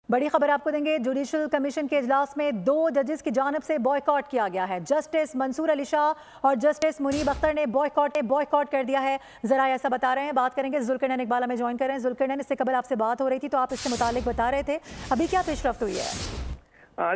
बड़ी खबर आपको देंगे। जुडिशल कमीशन के इजलास में 2 जजेस की जानिब से बॉयकॉट किया गया है। जस्टिस मंसूर अली शाह और जस्टिस मुनीब अख्तर ने बॉयकॉट कर दिया है। जरा ऐसा बता रहे हैं, बात करेंगे जुल्करनैन इकबाल में ज्वाइन कर रहे हैं। जुल्करनैन, इससे कबल आपसे बात हो रही थी तो आप इससे मुतालिक बता रहे थे, अभी क्या पेशरफ्त हुई है?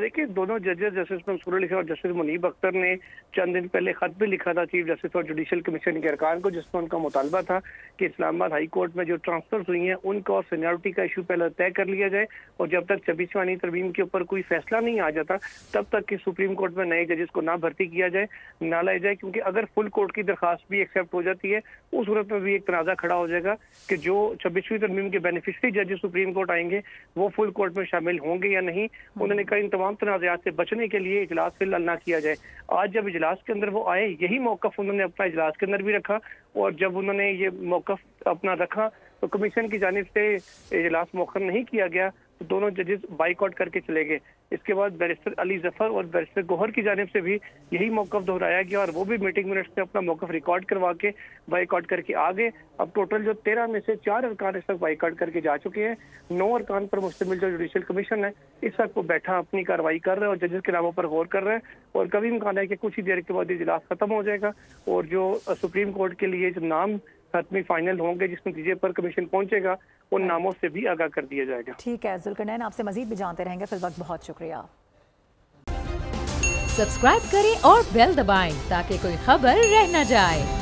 देखिए, दोनों जजेस जस्टिस मंसूर अली शाह और जस्टिस मुनीब अख्तर ने चंद दिन पहले खत भी लिखा था चीफ जस्टिस और जुडिशल कमीशन के अरकान को, जिसमें उनका मुतालबा था कि इस्लामाबाद हाई कोर्ट में जो ट्रांसफर्स हुई हैं उनका और सीनियरिटी का इशू पहले तय कर लिया जाए, और जब तक 26वां तरमीम के ऊपर कोई फैसला नहीं आ जाता तब तक कि सुप्रीम कोर्ट में नए जजेस को ना भर्ती किया जाए, ना लाया जाए। क्योंकि अगर फुल कोर्ट की दरखास्त भी एक्सेप्ट हो जाती है, उस सूरत में भी एक तनाज़ा खड़ा हो जाएगा कि जो 26वीं तरमीम के बेनिफिशरी जजेस सुप्रीम कोर्ट आएंगे वो फुल कोर्ट में शामिल होंगे या नहीं। उन्होंने कहा इन तमाम तनाज़ात से बचने के लिए इजलास फिलहाल ना किया जाए। आज जब इजलास के अंदर वो आए, यही मौकफ उन्होंने अपना इजलास के अंदर भी रखा, और जब उन्होंने ये मौकफ अपना रखा तो कमीशन की जानिब से इजलास मौखर नहीं किया गया, तो दोनों जजेस बाइकआउट करके चले गए। इसके बाद बैरिस्टर अली जफर और बैरिस्टर गौहर की जानिब से भी यही मौकफ दोहराया गया, और वो भी मीटिंग मिनट्स में अपना मौकफ रिकॉर्ड करवा के बाइकआउट करके आ गए। अब टोटल जो 13 में से 4 अरकान इस वक्त बाइकआउट करके जा चुके हैं। 9 अरकान पर मुश्तमिल जो जुडिशल कमीशन है इस वक्त वो बैठा अपनी कार्रवाई कर रहे हैं और जजेस के नामों पर गौर कर रहे हैं, और कभी इम्कान है कि कुछ ही देर के बाद इजलास खत्म हो जाएगा और जो सुप्रीम कोर्ट के लिए जो नाम हतमी फाइनल होंगे, जिस नतीजे पर कमीशन पहुंचेगा, उन नामों से भी आगाह कर दिया जाएगा। ठीक है जुल्करनैन, आपसे मजीद भी जानते रहेंगे। फिल वक्त बहुत शुक्रिया। सब्सक्राइब करें और बेल दबाएं ताकि कोई खबर रह न जाए।